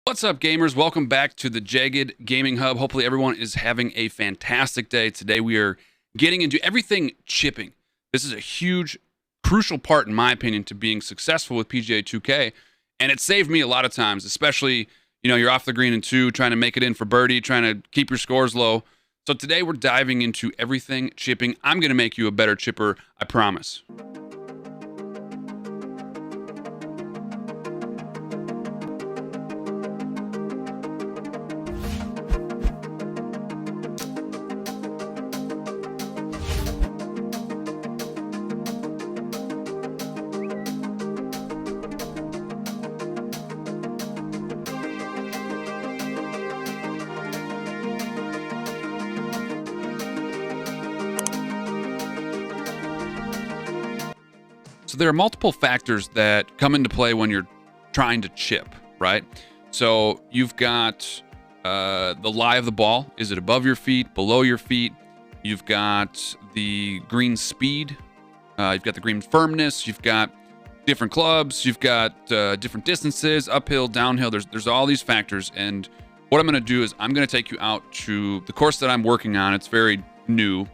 What's up, gamers? Welcome back to the Jagged Gaming Hub. Hopefully everyone is having a fantastic day. Today we are getting into everything chipping. This is a huge, crucial part, in my opinion, to being successful with PGA 2K, and it saved me a lot of times, especially, you're off the green in two, trying to make it in for birdie, trying to keep your scores low. So today we're diving into everything chipping. I'm going to make you a better chipper, I promise. So there are multiple factors that come into play when you're trying to chip, right? So you've got the lie of the ball. Is it above your feet, below your feet? You've got the green speed. You've got the green firmness. You've got different clubs. You've got different distances, uphill, downhill. There's all these factors. And what I'm going to do is I'm going to take you out to the course that I'm working on. It's very new,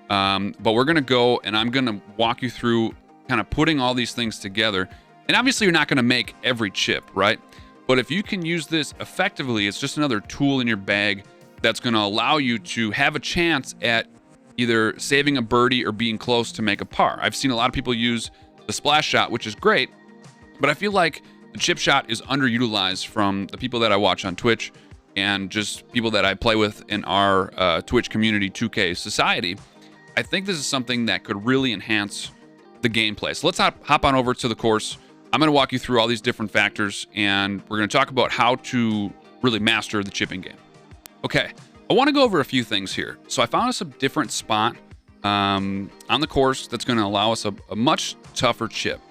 but we're going to go and I'm going to walk you through kind of putting all these things together. And obviously you're not going to make every chip, right? But if you can use this effectively, it's just another tool in your bag that's going to allow you to have a chance at either saving a birdie or being close to make a par. I've seen a lot of people use the splash shot, which is great, but I feel like the chip shot is underutilized from the people that I watch on Twitch and just people that I play with in our Twitch community 2K society. I think this is something that could really enhance the gameplay. So let's hop on over to the course. I'm going to walk you through all these different factors, and we're going to talk about how to really master the chipping game. Okay, I want to go over a few things here. So I found us a different spot on the course that's going to allow us a much tougher chip.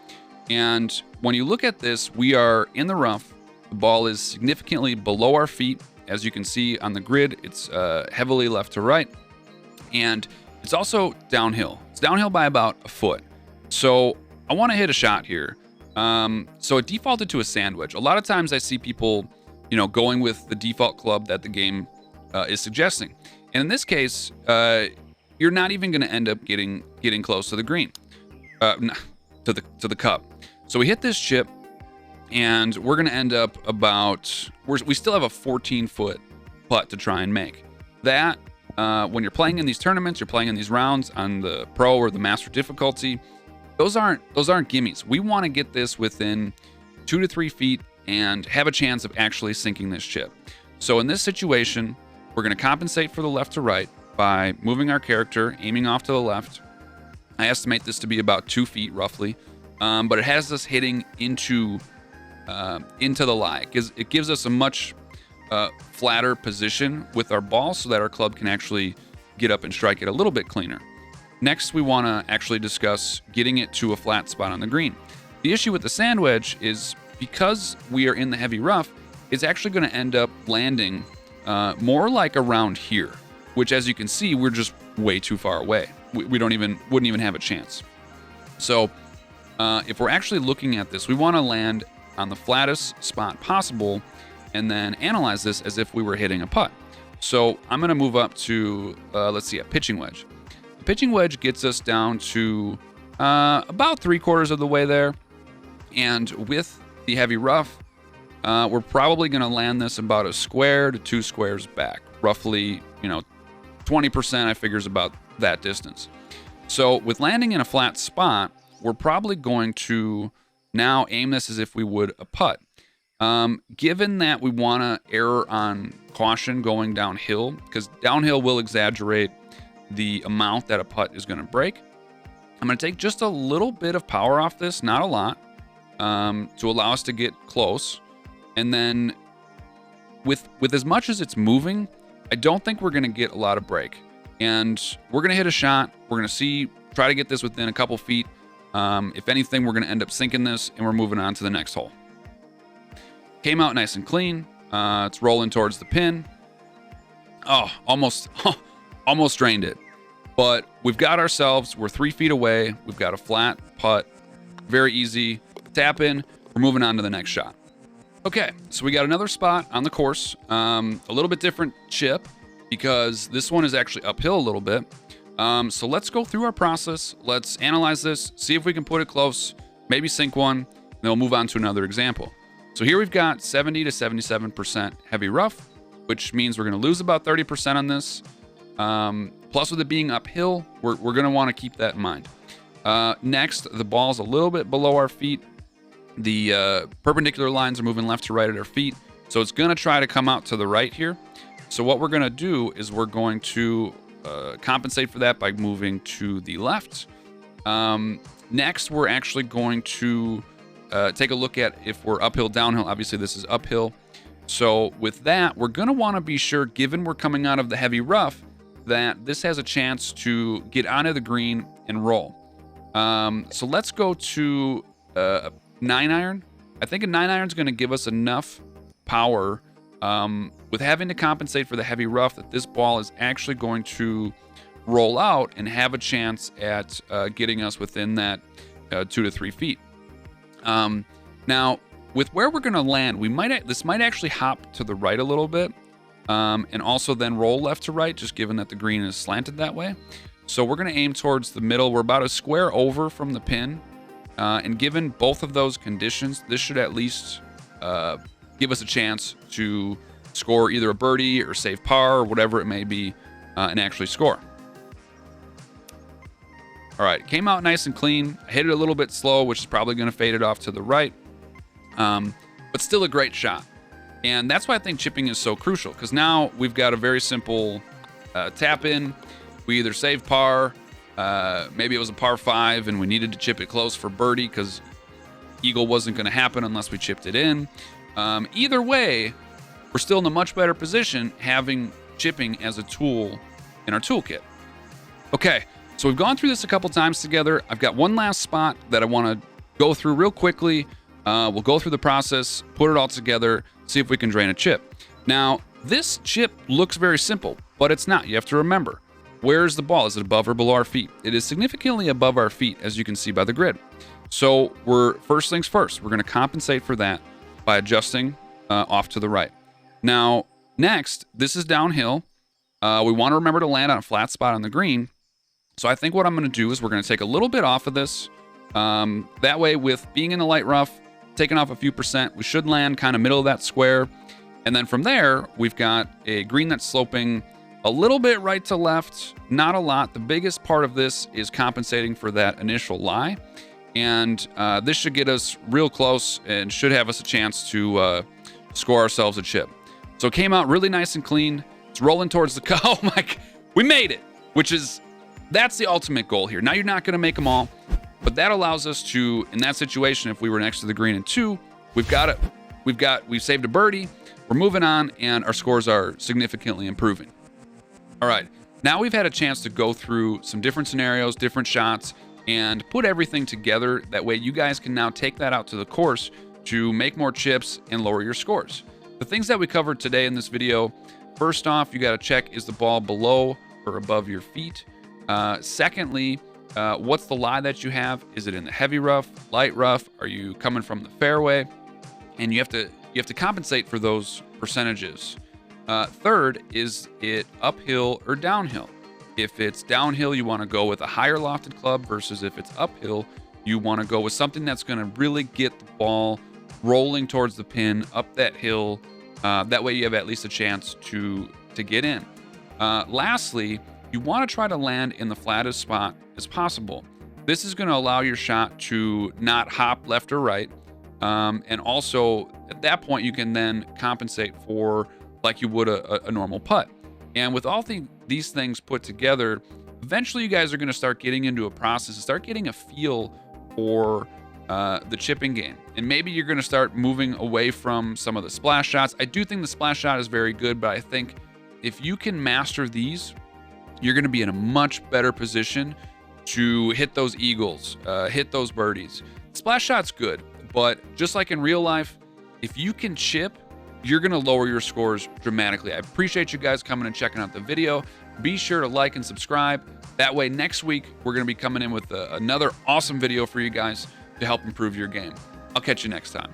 And when you look at this, we are in the rough. The ball is significantly below our feet. As you can see on the grid, it's heavily left to right. And it's also downhill. It's downhill by about a foot. So I want to hit a shot here. So it defaulted to a sand wedge. A lot of times I see people, going with the default club that the game is suggesting. And in this case, you're not even going to end up getting close to the green, to the cup. So we hit this chip, and we're going to end up we still have a 14-foot putt to try and make. That, when you're playing in these tournaments, you're playing in these rounds on the pro or the master difficulty, those aren't gimmies. We want to get this within 2 to 3 feet and have a chance of actually sinking this chip. So in this situation, we're going to compensate for the left to right by moving our character, aiming off to the left. I estimate this to be about 2 feet roughly, but it has us hitting into the lie. It gives us a much flatter position with our ball so that our club can actually get up and strike it a little bit cleaner. Next, we want to actually discuss getting it to a flat spot on the green. The issue with the sand wedge is because we are in the heavy rough, it's actually going to end up landing more like around here, which, as you can see, we're just way too far away. We wouldn't even have a chance. So if we're actually looking at this, we want to land on the flattest spot possible and then analyze this as if we were hitting a putt. So I'm going to move up to, let's see, a pitching wedge. Pitching wedge gets us down to about 3/4 of the way there. And with the heavy rough, we're probably going to land this about a square to 2 squares back. Roughly, 20% I figure is about that distance. So with landing in a flat spot, we're probably going to now aim this as if we would a putt. Given that we want to err on caution going downhill, because downhill will exaggerate the amount that a putt is going to break, I'm going to take just a little bit of power off this, not a lot, to allow us to get close. And then with as much as it's moving, I don't think we're going to get a lot of break. And we're going to hit a shot. We're going to try to get this within a couple feet. If anything, we're going to end up sinking this, and we're moving on to the next hole. Came out nice and clean. It's rolling towards the pin. Oh, almost drained it. But we've got ourselves, we're 3 feet away. We've got a flat putt. Very easy. Tap in. We're moving on to the next shot. Okay, so we got another spot on the course, a little bit different chip because this one is actually uphill a little bit. So let's go through our process. Let's analyze this, see if we can put it close, maybe sink one, then we'll move on to another example. So here we've got 70 to 77% heavy rough, which means we're going to lose about 30% on this. Plus with it being uphill, we're going to want to keep that in mind. Next, the ball's a little bit below our feet. The perpendicular lines are moving left to right at our feet. So it's going to try to come out to the right here. So what we're going to do is we're going to compensate for that by moving to the left. Next, we're actually going to take a look at if we're uphill, downhill. Obviously, this is uphill. So with that, we're going to want to be sure, given we're coming out of the heavy rough, that this has a chance to get onto the green and roll. So let's go to a 9-iron. I think a 9-iron is going to give us enough power with having to compensate for the heavy rough that this ball is actually going to roll out and have a chance at getting us within that 2 to 3 feet. Now, with where we're going to land, this might actually hop to the right a little bit and also then roll left to right, just given that the green is slanted that way. So we're going to aim towards the middle. We're about a square over from the pin. And given both of those conditions, this should at least give us a chance to score either a birdie or save par or whatever it may be and actually score. All right, came out nice and clean. I hit it a little bit slow, which is probably going to fade it off to the right, but still a great shot. And that's why I think chipping is so crucial, because now we've got a very simple tap in. We either save par, maybe it was a par 5 and we needed to chip it close for birdie because eagle wasn't going to happen unless we chipped it in. Either way, we're still in a much better position having chipping as a tool in our toolkit. Okay, so we've gone through this a couple times together. I've got one last spot that I want to go through real quickly. We'll go through the process, put it all together, see if we can drain a chip. Now, this chip looks very simple, but it's not. You have to remember, where's the ball? Is it above or below our feet? It is significantly above our feet, as you can see by the grid. So first things first, we're going to compensate for that by adjusting off to the right. Now, next, this is downhill. We want to remember to land on a flat spot on the green. So I think what I'm going to do is we're going to take a little bit off of this. That way, with being in the light rough, taking off a few percent, we should land kind of middle of that square. And then from there, we've got a green that's sloping a little bit right to left, not a lot. The biggest part of this is compensating for that initial lie. And this should get us real close and should have us a chance to score ourselves a chip. So it came out really nice and clean. It's rolling towards the, oh my, we made it, that's the ultimate goal here. Now you're not going to make them all, but that allows us to, in that situation, if we were next to the green in 2, we've saved a birdie, we're moving on, and our scores are significantly improving. All right, now we've had a chance to go through some different scenarios, different shots, and put everything together. That way you guys can now take that out to the course to make more chips and lower your scores. The things that we covered today in this video, first off, you got to check, is the ball below or above your feet? Secondly, what's the lie that you have? Is it in the heavy rough, light rough? Are you coming from the fairway? And you have to compensate for those percentages. Third, is it uphill or downhill? If it's downhill, you want to go with a higher lofted club versus if it's uphill, you want to go with something that's going to really get the ball rolling towards the pin up that hill. That way you have at least a chance to get in. Lastly, you want to try to land in the flattest spot as possible. This is going to allow your shot to not hop left or right. And also at that point, you can then compensate for like you would a normal putt. And with all these things put together, eventually you guys are going to start getting into a process and start getting a feel for the chipping game. And maybe you're going to start moving away from some of the splash shots. I do think the splash shot is very good, but I think if you can master these, you're going to be in a much better position to hit those eagles, hit those birdies. Splash shot's good, but just like in real life, if you can chip, you're going to lower your scores dramatically. I appreciate you guys coming and checking out the video. Be sure to like and subscribe. That way next week, we're going to be coming in with another awesome video for you guys to help improve your game. I'll catch you next time.